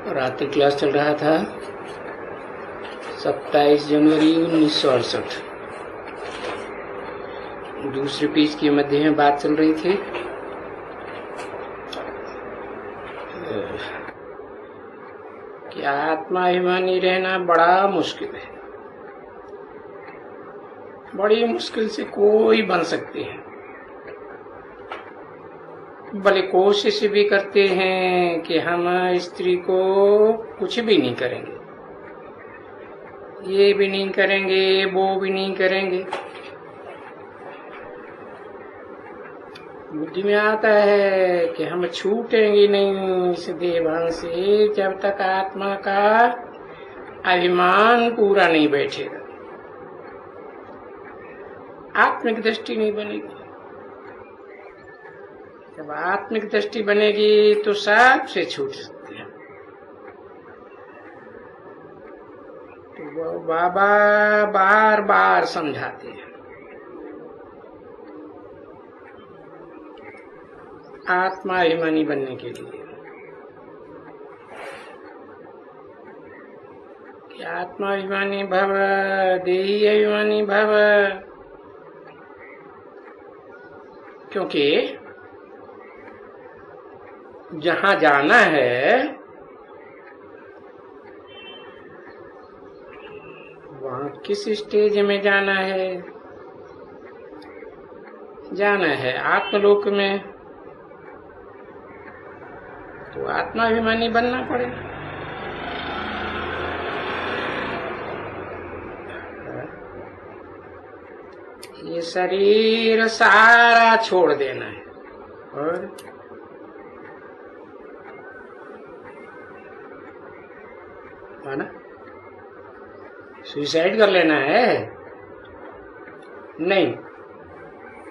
रात्रि क्लास चल रहा था 27 जनवरी 1968। दूसरे पेज के मध्य में बात चल रही थी कि आत्माभिमानी रहना बड़ा मुश्किल है। बड़ी मुश्किल से कोई बन सकते हैं, भले कोशिश भी करते हैं कि हम स्त्री को कुछ भी नहीं करेंगे, ये भी नहीं करेंगे, वो भी नहीं करेंगे। बुद्धि में आता है कि हम छूटेंगे नहीं इस देहभान से जब तक आत्मा का अभिमान पूरा नहीं बैठेगा, आत्मिक दृष्टि नहीं बनेगी। जब आत्मिक दृष्टि बनेगी तो सब से छूट सकते हैं। तो वो बाबा बार बार समझाते हैं, आत्माभिमानी बनने के लिए कि आत्माभिमानी भव देही अभिमानी भव, क्योंकि जहां जाना है वहां किस स्टेज में जाना है? जाना है आत्मलोक में, तो आत्माभिमानी बनना पड़ेगा। ये शरीर सारा छोड़ देना है और ना सुसाइड कर लेना है? नहीं,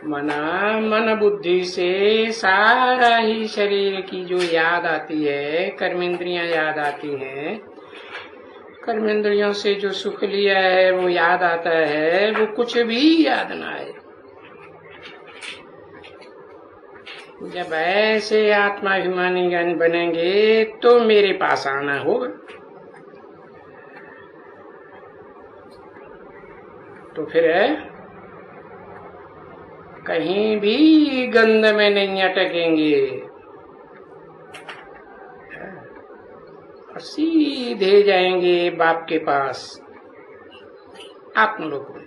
मन बुद्धि से सारा ही शरीर की जो याद आती है, कर्मेंद्रियां याद आती हैं, कर्मेंद्रियों से जो सुख लिया है वो याद आता है, वो कुछ भी याद ना आए। जब ऐसे आत्माभिमानी ज्ञान बनेंगे तो मेरे पास आना होगा। तो फिर कहीं भी गंध में नहीं अटकेंगे और सीधे जाएंगे बाप के पास आत्मलोक में।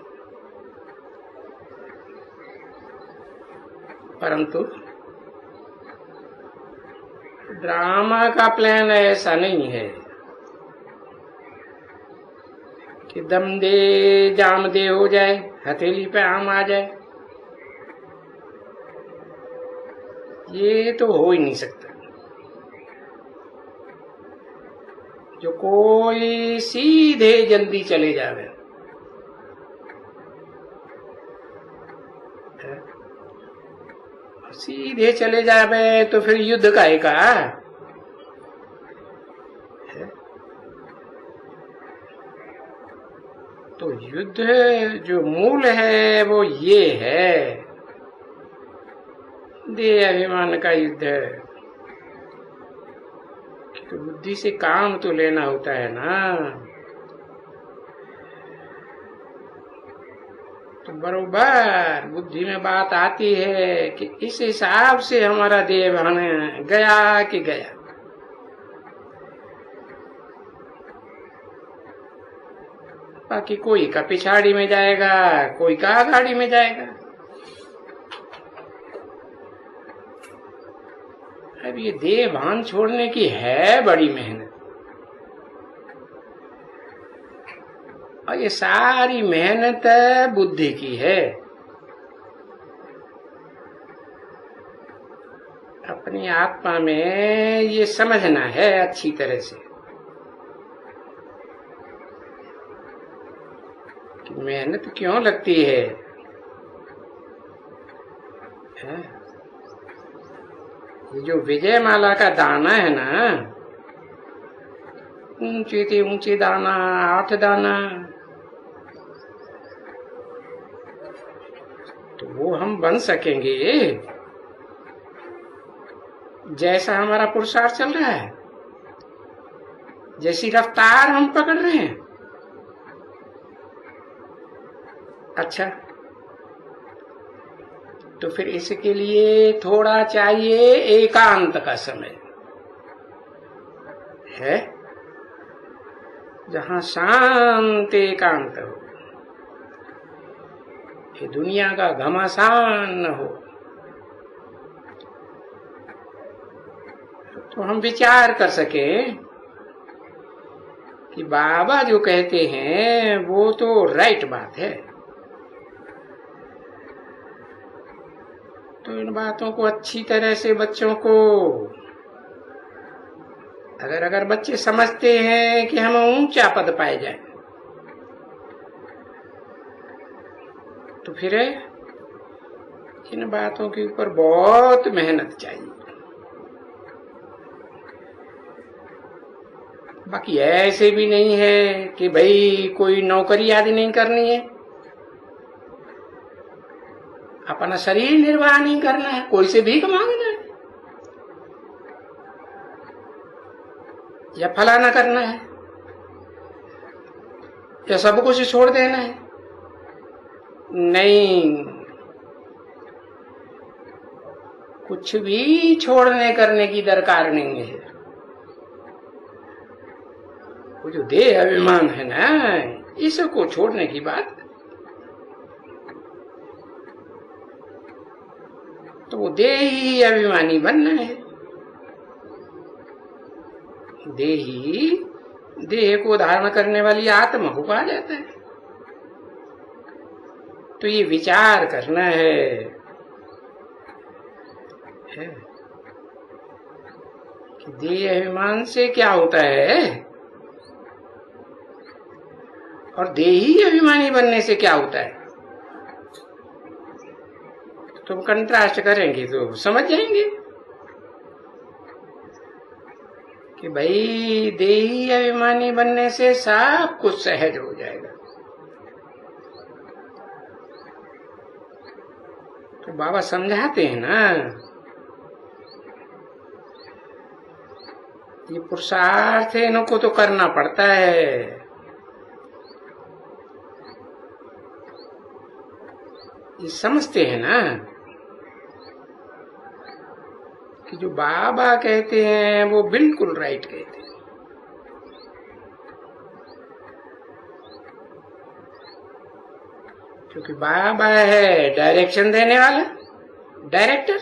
परंतु ड्रामा का प्लान ऐसा नहीं है कि दम दे जाम दे हो जाए, हथेली पे आम आ जाए। ये तो हो ही नहीं सकता। जो कोई सीधे जल्दी चले जावे, सीधे चले जावे तो फिर युद्ध काहे का? तो युद्ध जो मूल है वो ये है, देह अभिमान का युद्ध है। तो बुद्धि से काम तो लेना होता है ना। तो बरोबर बुद्धि में बात आती है कि इस हिसाब से हमारा देह भान गया कि गया। बाकी कोई का पिछाड़ी में जाएगा, कोई का आगाड़ी में जाएगा। अब ये देह भान छोड़ने की है बड़ी मेहनत, और ये सारी मेहनत बुद्धि की है। अपनी आत्मा में ये समझना है अच्छी तरह से कि मेहनत क्यों लगती है। ये जो विजय माला का दाना है ना, ऊंचे से ऊंचे दाना, 8 दाना, तो वो हम बन सकेंगे जैसा हमारा पुरुषार्थ चल रहा है। जैसी रफ्तार हम पकड़ रहे हैं। अच्छा, तो फिर इसके लिए थोड़ा चाहिए एकांत का समय है, जहां शांत एकांत हो, ये दुनिया का घमासान न हो। तो हम विचार कर सके कि बाबा जो कहते हैं वो तो राइट बात है। तो इन बातों को अच्छी तरह से बच्चों को, अगर बच्चे समझते हैं कि हम ऊंचा पद पाए जाएं, तो फिर इन बातों के ऊपर बहुत मेहनत चाहिए। बाकी ऐसे भी नहीं है कि भाई कोई नौकरी आदि नहीं करनी है, अपना शरीर निर्वाह नहीं करना है, कोई से भीख मांगना है या फलाना करना है या सब कुछ छोड़ देना है। नहीं, कुछ भी छोड़ने करने की दरकार नहीं है। वो जो देह अभिमान है ना, इसको छोड़ने की बात, तो वो देही अभिमानी बनना है। देही देह को धारण करने वाली आत्मा को कहा जाता है। तो ये विचार करना है कि देह अभिमान से क्या होता है और देही अभिमानी बनने से क्या होता है। तुम कंट्रास्ट करेंगे तो समझ जाएंगे कि भाई देही अभिमानी बनने से सब कुछ सहज हो जाएगा। तो बाबा समझाते हैं ना, ये पुरुषार्थ है, इनको तो करना पड़ता है। ये समझते हैं ना कि जो बाबा कहते हैं वो बिल्कुल राइट कहते हैं। क्योंकि बाबा है डायरेक्शन देने वाला, डायरेक्टर।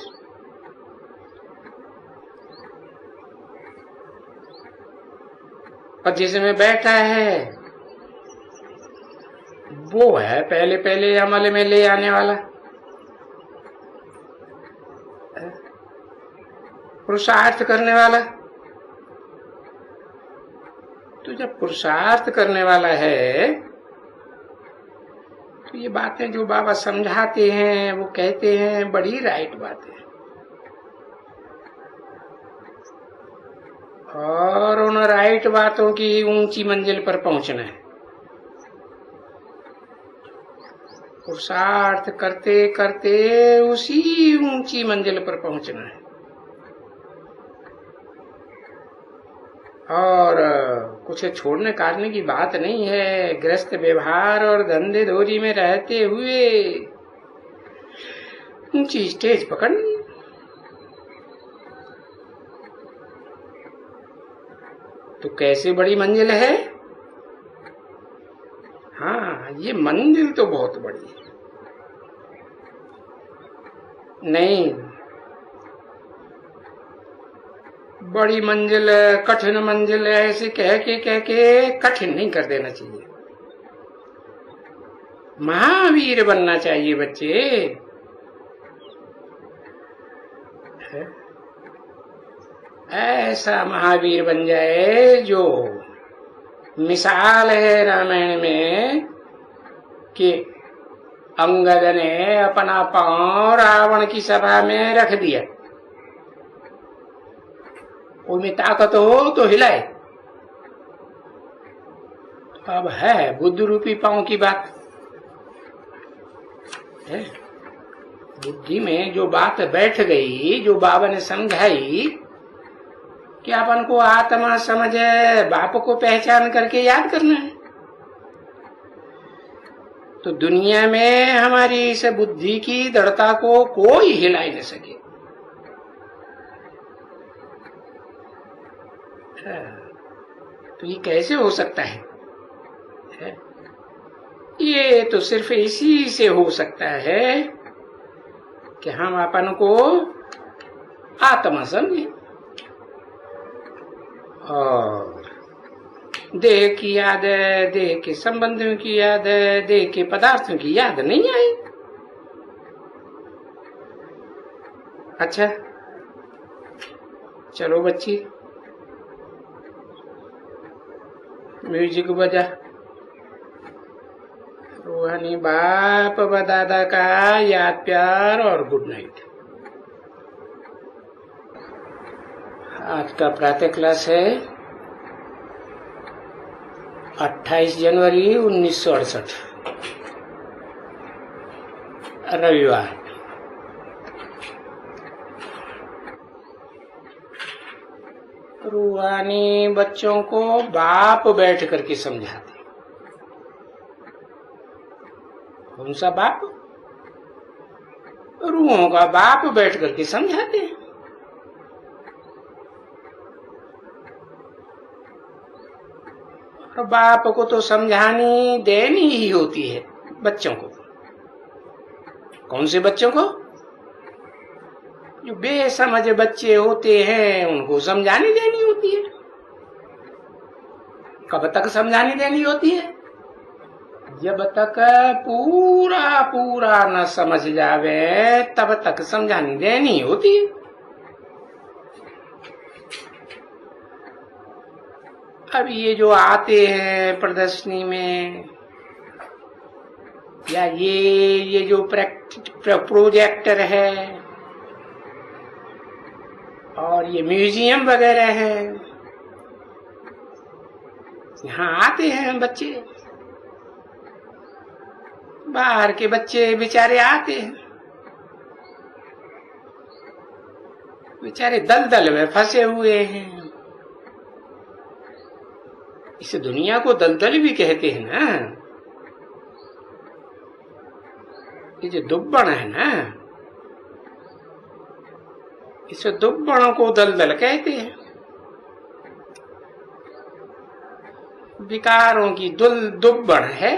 और जिसमें बैठा है वो है पहले पहले अमल में ले आने वाला, पुरुषार्थ करने वाला। तो जब पुरुषार्थ करने वाला है तो ये बातें जो बाबा समझाते हैं वो कहते हैं बड़ी राइट बात है। और उन राइट बातों की ऊंची मंजिल पर पहुंचना है। पुरुषार्थ करते करते उसी ऊंची मंजिल पर पहुंचना है। और कुछ छोड़ने काटने की बात नहीं है। गृहस्थ व्यवहार और धंधे धोरी में रहते हुए ऊंची स्टेज पकड़नी। तो कैसे बड़ी मंजिल है। हाँ, ये मंजिल तो बहुत बड़ी है। नहीं, बड़ी मंजिल, कठिन मंजिल ऐसे कह के कठिन नहीं कर देना चाहिए। महावीर बनना चाहिए बच्चे। ऐसा महावीर बन जाए जो मिसाल है रामायण में कि अंगद ने अपना पांव रावण की सभा में रख दिया, उनमें ताकत हो तो हिलाए। अब है बुद्ध रूपी पांव की बात है। बुद्धि में जो बात बैठ गई, जो बाबा ने समझाई कि अपन को आत्मा समझ बाप को पहचान करके याद करना है। तो दुनिया में हमारी इस बुद्धि की दृढ़ता को कोई हिला ही न सके। तो ये कैसे हो सकता है? ये तो सिर्फ इसी से हो सकता है कि हम अपन को आत्मा समझे और देह की याद है, देह के संबंधों की याद है, देह के पदार्थों की याद नहीं आई। अच्छा चलो बच्ची म्यूजिक बजा। रूहानी बाप व दादा का याद प्यार और गुड नाइट। आज का प्रातः क्लास है 28 जनवरी 1968 रविवार। रूहानी बच्चों को बाप बैठ करके समझाते। कौन सा बाप? रूहों का बाप बैठ करके समझाते हैं। और बाप को तो समझानी देनी ही होती है बच्चों को। कौन से बच्चों को? जो बेसमझ बच्चे होते हैं उनको समझानी देनी होती है। कब तक समझानी देनी होती है? जब तक पूरा पूरा न समझ जावे तब तक समझानी देनी होती है। अब ये जो आते हैं प्रदर्शनी में या ये जो प्रोजेक्टर है और ये म्यूजियम वगैरह है, यहाँ आते हैं बच्चे, बाहर के बच्चे बेचारे आते हैं, बेचारे दलदल में फंसे हुए हैं। इस दुनिया को दलदल भी कहते हैं ना। ये जो दुब्बण है ना, इस दुब्बणों को दलदल कहते हैं। विकारों की दुब्बण है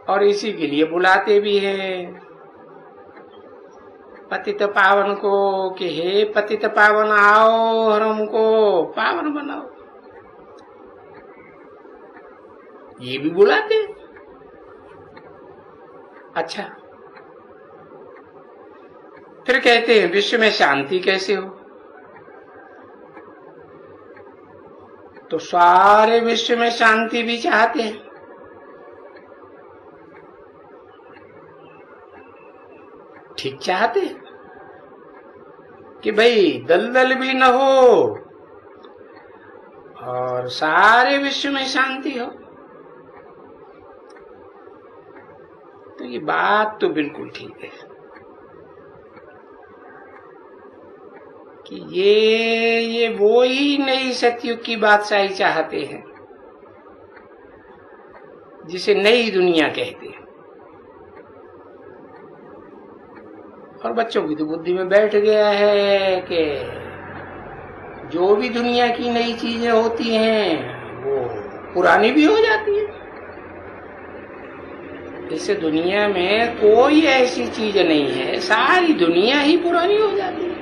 और इसी के लिए बुलाते भी हैं पतित पावन को कि हे पतित पावन आओ और हमको पावन बनाओ। ये भी बुलाते हैं। अच्छा फिर कहते हैं विश्व में शांति कैसे हो? तो सारे विश्व में शांति भी चाहते हैं। ठीक चाहते हैं कि भाई दलदल भी न हो और सारे विश्व में शांति हो। तो ये बात तो बिल्कुल ठीक है कि ये वो ही नई सतयुग की बादशाही चाहते हैं जिसे नई दुनिया कहते हैं। और बच्चों की तो बुद्धि में बैठ गया है कि जो भी दुनिया की नई चीजें होती हैं वो पुरानी भी हो जाती है। इस दुनिया में कोई ऐसी चीज नहीं है, सारी दुनिया ही पुरानी हो जाती है।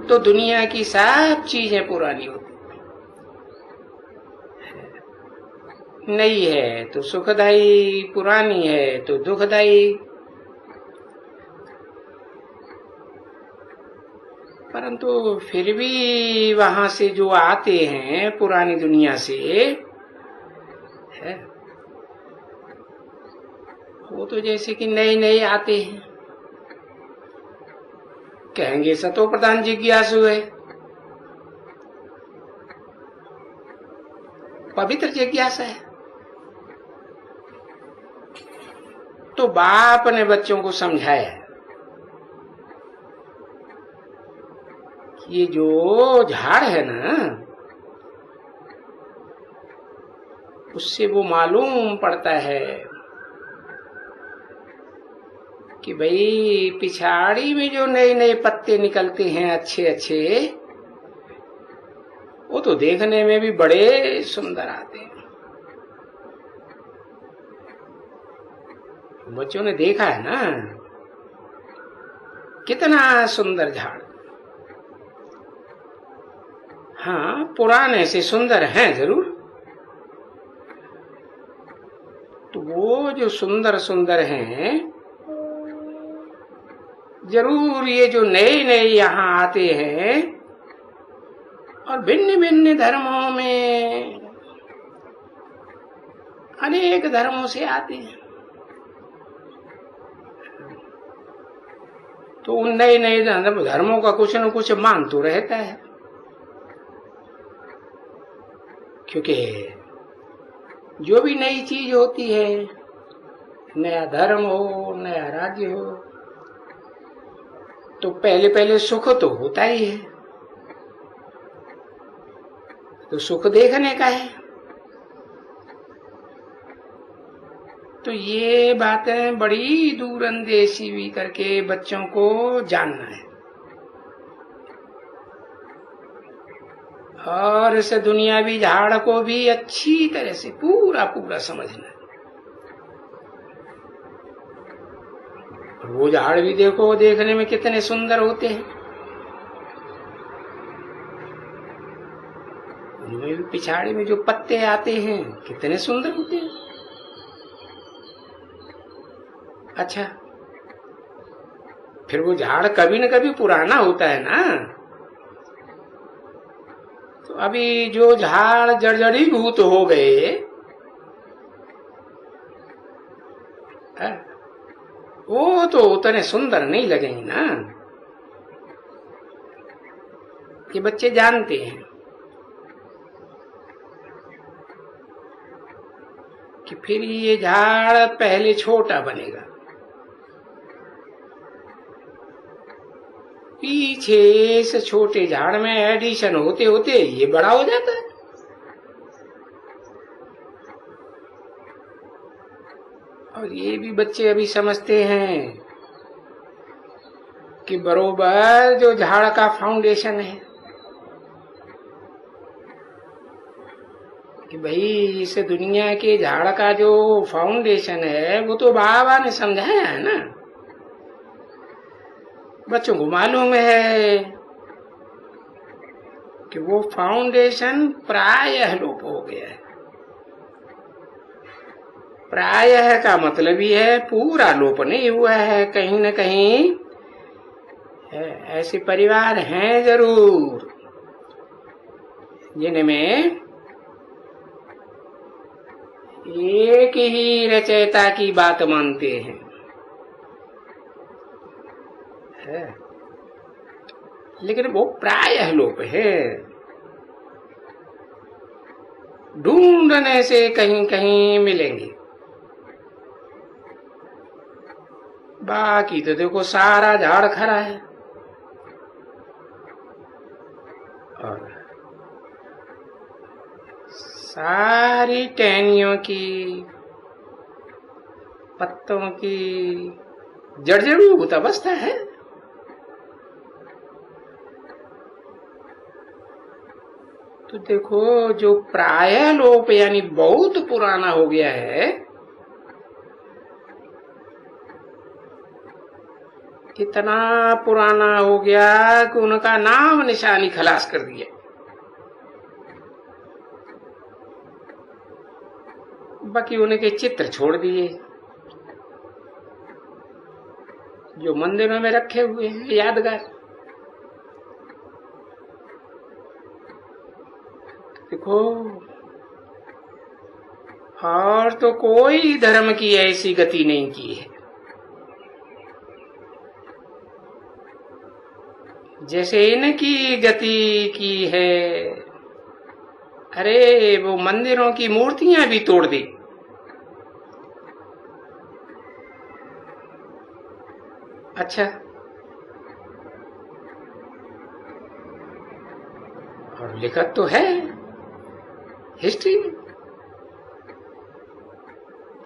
तो दुनिया की सब चीजें पुरानी होती है। नई है तो सुखदायी, पुरानी है तो दुखदायी। परंतु फिर भी वहां से जो आते हैं पुरानी दुनिया से है, वो तो जैसे कि नए नए आते हैं। कहेंगे सतो प्रधान जिज्ञासु है, पवित्र जिज्ञासा है। तो बाप ने बच्चों को समझाया ये जो झाड़ है ना, उससे वो मालूम पड़ता है कि भाई पिछाड़ी में जो नए नए पत्ते निकलते हैं अच्छे अच्छे, वो तो देखने में भी बड़े सुंदर आते हैं। बच्चों ने देखा है ना कितना सुंदर झाड़। हाँ, पुराने से सुंदर हैं जरूर, तो वो जो सुंदर सुंदर हैं, जरूर ये जो नए नए यहाँ आते हैं और भिन्न भिन्न धर्मों में, अनेक धर्मों से आते हैं, तो उन नए नए धर्मों का कुछ न कुछ मान तो रहता है, क्योंकि जो भी नई चीज होती है, नया धर्म हो, नया राज्य हो, तो पहले पहले सुख तो होता ही है, तो सुख देखने का है। तो ये बातें बड़ी दूरंदेशी भी करके बच्चों को जानना है, और इस दुनियावी झाड़ को भी अच्छी तरह से पूरा पूरा समझना है। वो झाड़ भी देखो, देखने में कितने सुंदर होते हैं, उनमें भी पिछाड़ी में जो पत्ते आते हैं कितने सुंदर होते हैं। अच्छा, फिर वो झाड़ कभी न कभी पुराना होता है ना, तो अभी जो झाड़ जर्जरीभूत हो गए, वो तो उतने सुंदर नहीं लगेंगे ना। ये बच्चे जानते हैं कि फिर ये झाड़ पहले छोटा बनेगा, पीछे इस छोटे झाड़ में एडिशन होते होते ये बड़ा हो जाता है। और ये भी बच्चे अभी समझते हैं कि बरोबर जो झाड़ का फाउंडेशन है, कि भाई इस दुनिया के झाड़ का जो फाउंडेशन है वो तो बाबा ने समझाया है ना। बच्चों को मालूम है कि वो फाउंडेशन प्रायः लोप हो गया है। प्रायः का मतलब ही है पूरा लोप नहीं हुआ है, कहीं न कहीं ऐसे परिवार हैं जरूर जिनमें एक ही रचयिता की बात मानते हैं, लेकिन वो प्रायः लोप है। ढूंढने से कहीं कहीं मिलेंगे, बाकी तो देखो सारा झाड़ खड़ा है, और सारी टहनियों की, पत्तों की जर्जरीभूत अवस्था है। तो देखो जो प्रायः लोप यानी बहुत पुराना हो गया है, इतना पुराना हो गया कि उनका नाम निशानी खलास कर दिया। बाकी उनके चित्र छोड़ दिए जो मंदिरों में रखे हुए हैं यादगार। देखो, और तो कोई धर्म की ऐसी गति नहीं की है जैसे इनकी गति की है। अरे वो मंदिरों की मूर्तियां भी तोड़ दी। अच्छा, और लिखत तो है हिस्ट्री में,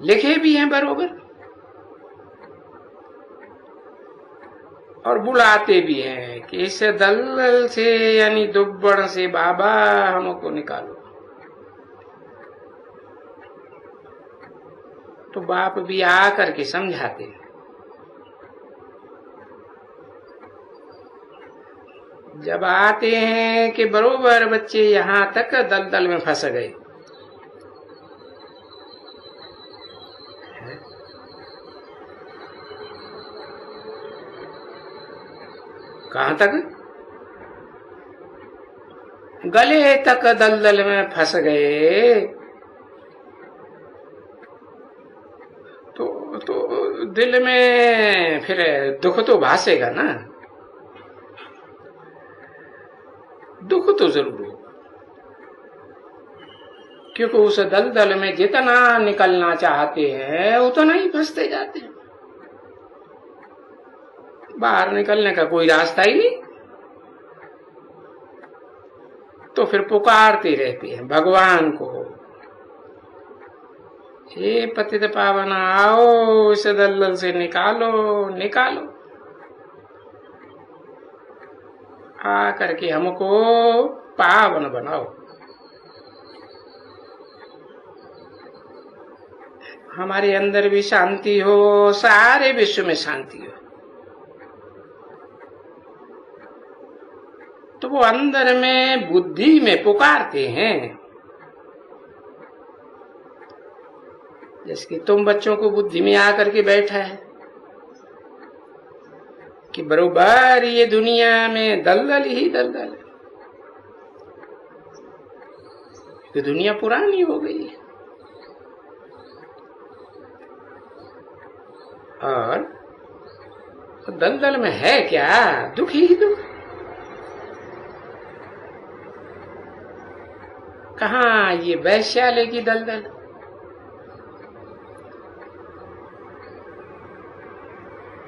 लिखे भी हैं बरोबर और बुलाते भी हैं कि इस दलदल से यानी दुब्बड़ से बाबा हमको निकालो। तो बाप भी आ करके समझाते हैं। जब आते हैं कि बरोबर बच्चे यहां तक दलदल में फंस गए, कहां तक? गले तक दलदल में फंस गए। तो दिल में फिर दुख तो भासेगा ना, दुख तो जरूर हो, क्योंकि उस दलदल में जितना निकलना चाहते हैं उतना ही फंसते जाते हैं। बाहर निकलने का कोई रास्ता ही नहीं। तो फिर पुकारते रहते हैं भगवान को, हे पतित पावन आओ इस दलदल से निकालो निकालो, आ करके हमको पावन बनाओ। हमारे अंदर भी शांति हो, सारे विश्व में शांति हो। तो वो अंदर में बुद्धि में पुकारते हैं। जैसे कि तुम बच्चों को बुद्धि में आकर के बैठा है कि बरोबर ये दुनिया में दलदल ही दलदल है, तो दुनिया पुरानी हो गई है और दलदल में है क्या? दुख ही दुख। कहाँ ये वैश्यालय की दलदल,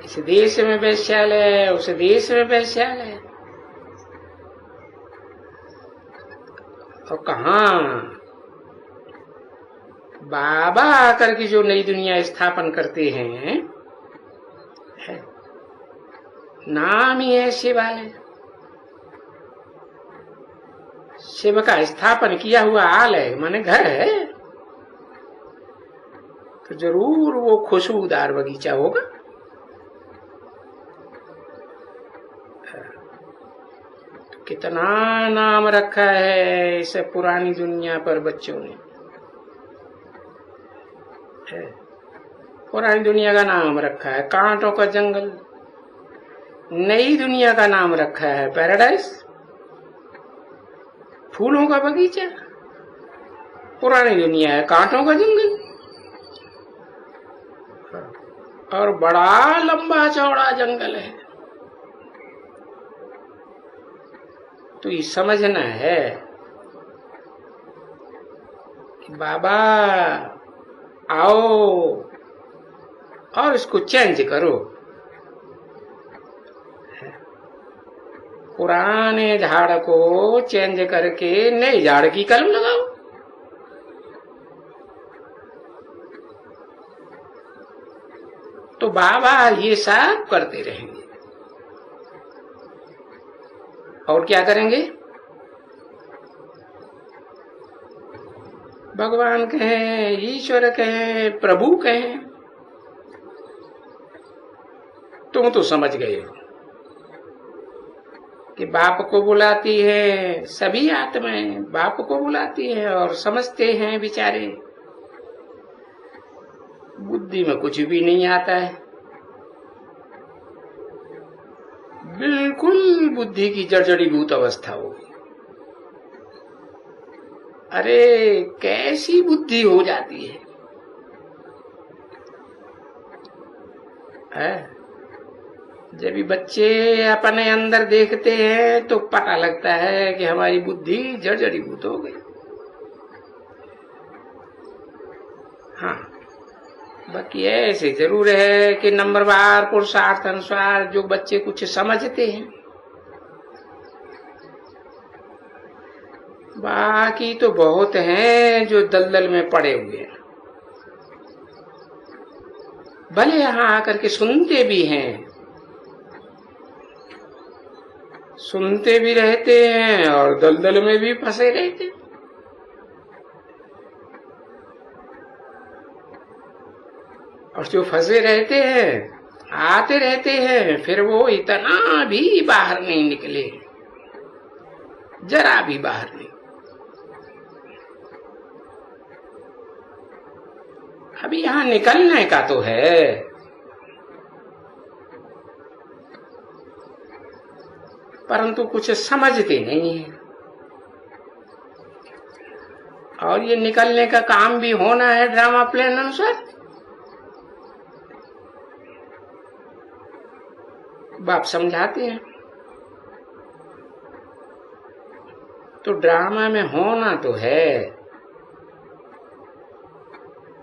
इस देश में वैश्यालय, उस देश में वैश्यालय, और कहाँ बाबा आकर के जो नई दुनिया स्थापन करते हैं, है नाम ही है शिवालय। शिव का स्थापन किया हुआ आलय माने घर है, तो जरूर वो खुशबूदार बगीचा होगा। तो कितना नाम रखा है इस पुरानी दुनिया पर बच्चों ने। पुरानी दुनिया का नाम रखा है कांटों का जंगल, नई दुनिया का नाम रखा है पैराडाइज, फूलों का बगीचा। पुरानी दुनिया है कांटों का जंगल और बड़ा लंबा चौड़ा जंगल है। तो ये समझना है कि बाबा आओ और इसको चेंज करो। पुराने झाड़ को चेंज करके नए झाड़ की कलम लगाओ। तो बाबा ये सब करते रहेंगे। और क्या करेंगे? भगवान कहें, ईश्वर कहें, प्रभु कहें, तुम तो समझ गए हो कि बाप को बुलाती है, सभी आत्माएं बाप को बुलाती है और समझते हैं बेचारे, बुद्धि में कुछ भी नहीं आता है, बिल्कुल बुद्धि की जर्जरीभूत अवस्था होगी। अरे कैसी बुद्धि हो जाती है? जब भी बच्चे अपने अंदर देखते हैं तो पता लगता है कि हमारी बुद्धि जर्जरीभूत हो गई। हाँ, बाकी ऐसे जरूर है कि नंबरवार पुरुषार्थ अनुसार जो बच्चे कुछ समझते हैं बाकी तो बहुत हैं जो दलदल में पड़े हुए हैं, भले यहां आकर के सुनते भी हैं, सुनते भी रहते हैं और दलदल में भी फंसे रहते हैं। और जो फंसे रहते हैं, आते रहते हैं, फिर वो इतना भी बाहर नहीं निकले, जरा भी बाहर नहीं। अभी यहां निकलने का तो है, परंतु कुछ समझते नहीं है। और ये निकलने का काम भी होना है ड्रामा प्लान अनुसार। बाप समझाते हैं तो ड्रामा में होना तो है,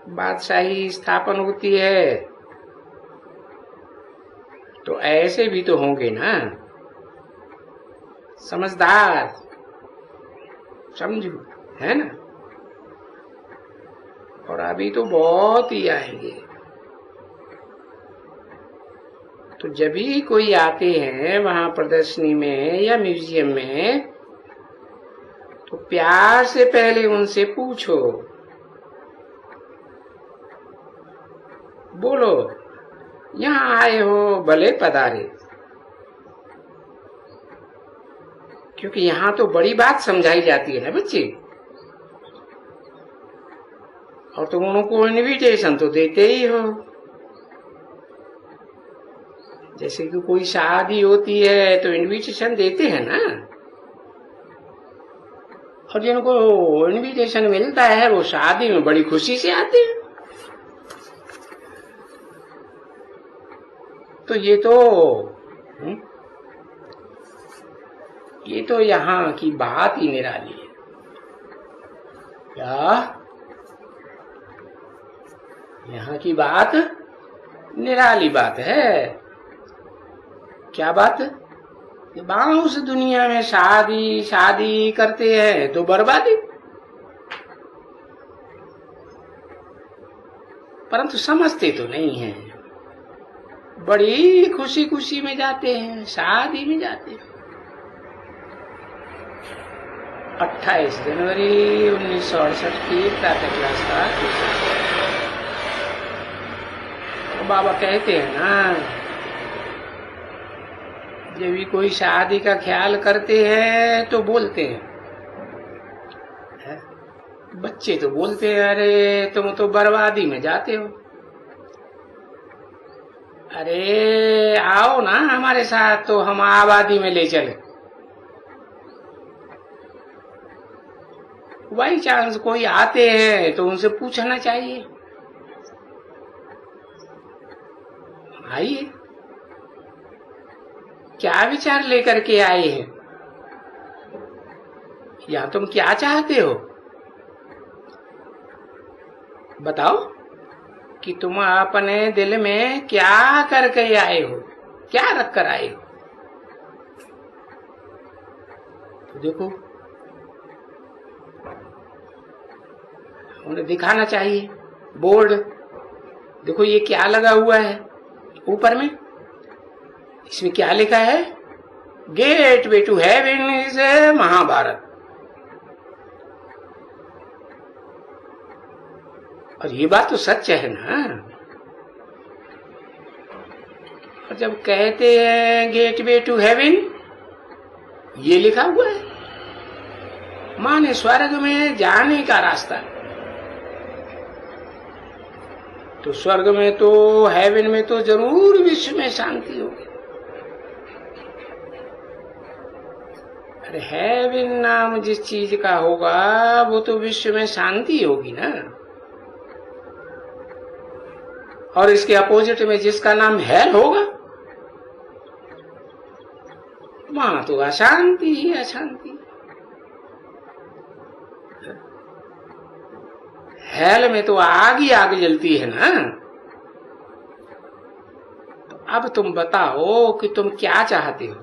बादशाही स्थापन होती है तो ऐसे भी तो होंगे ना, समझदार, समझो, है ना। और अभी तो बहुत ही आएंगे। तो जब भी कोई आते हैं वहां प्रदर्शनी में या म्यूजियम में, तो प्यार से पहले उनसे पूछो, बोलो यहाँ आए हो, भले पधारे, क्योंकि यहाँ तो बड़ी बात समझाई जाती है ना बच्चे। और तुम उनको इनविटेशन तो देते ही हो, जैसे कि कोई शादी होती है तो इनविटेशन देते हैं ना। और जिनको इनविटेशन मिलता है वो शादी में बड़ी खुशी से आते हैं। तो ये तो यहाँ की बात ही निराली है। क्या यहाँ की बात निराली बात है। क्या बात? उस दुनिया में शादी शादी करते हैं तो बर्बादी, परंतु समझते तो नहीं है। बड़ी खुशी खुशी में जाते हैं, शादी में जाते हैं। 28 जनवरी 1968 की प्रातः क्लास का तो बाबा कहते हैं ना, जब भी कोई शादी का ख्याल करते हैं तो बोलते हैं, बच्चे तो बोलते हैं, अरे तुम तो बर्बादी में जाते हो, अरे आओ ना हमारे साथ तो हम आबादी में ले चले। बाई चांस कोई आते हैं तो उनसे पूछना चाहिए, आइए क्या विचार लेकर के आए हैं, या तुम क्या चाहते हो, बताओ कि तुम अपने दिल में क्या करके आए हो, क्या रख कर आए हो। तो देखो उन्हें दिखाना चाहिए बोर्ड, देखो ये क्या लगा हुआ है ऊपर में, इसमें क्या लिखा है, gateway to heaven is Mahabharata. और ये बात तो सच है ना। और जब कहते हैं गेट वे टू हेवन, ये लिखा हुआ है, माने स्वर्ग में जाने का रास्ता। तो स्वर्ग में तो, हेवन में तो जरूर विश्व में शांति होगी। अरे हेवन नाम जिस चीज का होगा वो तो विश्व में शांति होगी ना। और इसके अपोजिट में जिसका नाम हेल होगा, वहां तो अशांति ही अशांति। हेल में तो आग ही आग जलती है ना। तो अब तुम बताओ कि तुम क्या चाहते हो।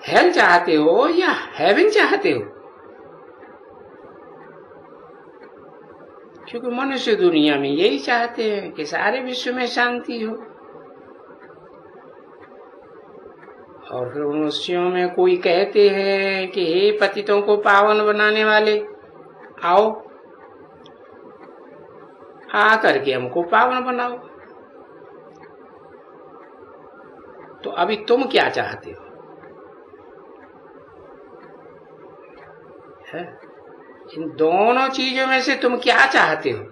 हेल चाहते हो या हेवन चाहते हो? क्योंकि मनुष्य दुनिया में यही चाहते हैं कि सारे विश्व में शांति हो। और फिर मनुष्यों में कोई कहते हैं कि हे पतितों को पावन बनाने वाले, आओ आ करके हमको पावन बनाओ। तो अभी तुम क्या चाहते हो? है? इन दोनों चीजों में से तुम क्या चाहते हो?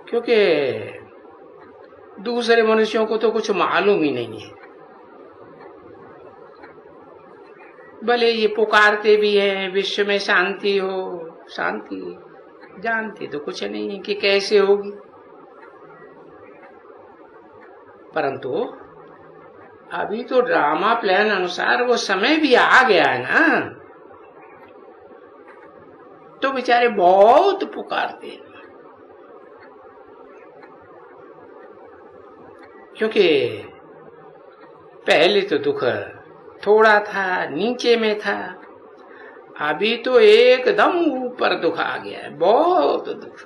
क्योंकि दूसरे मनुष्यों को तो कुछ मालूम ही नहीं है। भले ये पुकारते भी हैं विश्व में शांति हो, शांति, जानते तो कुछ नहीं है कि कैसे होगी। परंतु अभी तो ड्रामा प्लान अनुसार वो समय भी आ गया है ना, तो बेचारे बहुत पुकारते हैं। क्योंकि पहले तो दुख थोड़ा था, नीचे में था, अभी तो एकदम ऊपर दुख आ गया है, बहुत दुख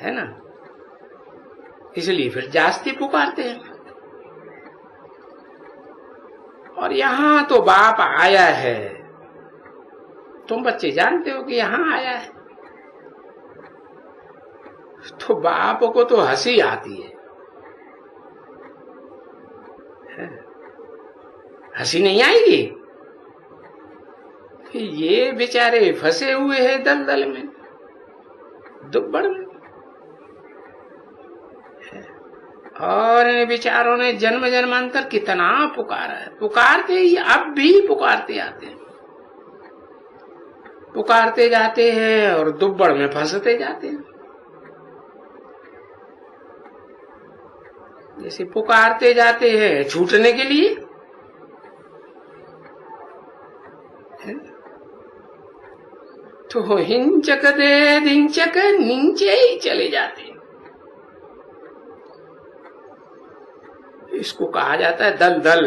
है ना। इसलिए फिर जास्ती पुकारते हैं। और यहां तो बाप आया है, तुम बच्चे जानते हो कि यहां आया है, तो बाप को तो हंसी आती है। हंसी नहीं आएगी कि ये बेचारे फंसे हुए हैं दलदल में, दुब्बड़ में, और इन बेचारों ने जन्म जन्मांतर कितना पुकारा है। पुकारते ही अब भी पुकारते आते हैं, पुकारते जाते हैं और दुब्बड़ में फंसते जाते हैं। जैसे पुकारते जाते हैं छूटने के लिए, तो हिंचक दे दिंचक नीचे ही चले जाते हैं। इसको कहा जाता है दलदल।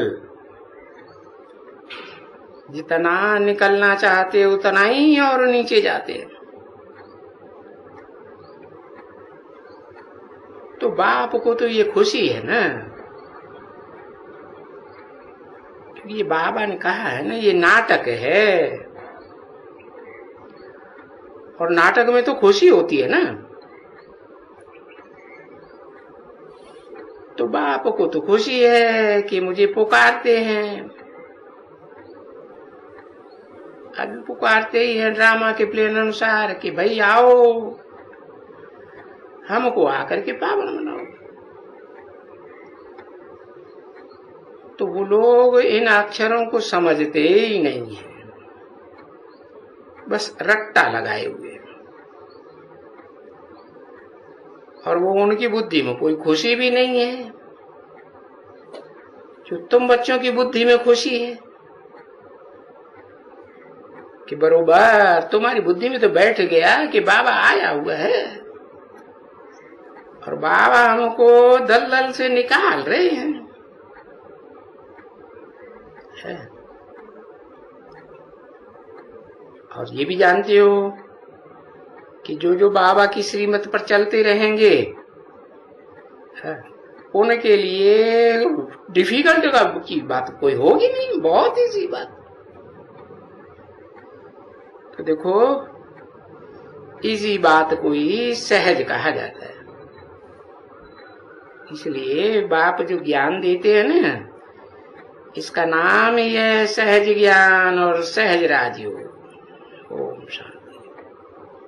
जितना निकलना चाहते उतना ही और नीचे जाते हैं। तो बाप को तो ये खुशी है ना, क्योंकि ये बाबा ने कहा है ना, ये नाटक है, और नाटक में तो खुशी होती है ना। तो बाप को तो खुशी है कि मुझे पुकारते हैं। अभी पुकारते ही है ड्रामा के प्लान अनुसार कि भाई आओ, हमको आकर के पावन बनाओ। तो वो लोग इन अक्षरों को समझते ही नहीं है, बस रट्टा लगाए हुए। और वो उनकी बुद्धि में कोई खुशी भी नहीं है, जो तुम बच्चों की बुद्धि में खुशी है कि बरोबर तुम्हारी बुद्धि में तो बैठ गया कि बाबा आया हुआ है और बाबा हमको दलदल से निकाल रहे हैं। है। और ये भी जानते हो कि जो जो बाबा की श्रीमत पर चलते रहेंगे, उनके लिए डिफिकल्ट की बात कोई होगी नहीं, बहुत ही सी बात। तो देखो, इसी बात को ही सहज कहा जाता है। इसलिए बाप जो ज्ञान देते हैं ना, इसका नाम ही है सहज ज्ञान और सहज राजयोग। ओम शांति।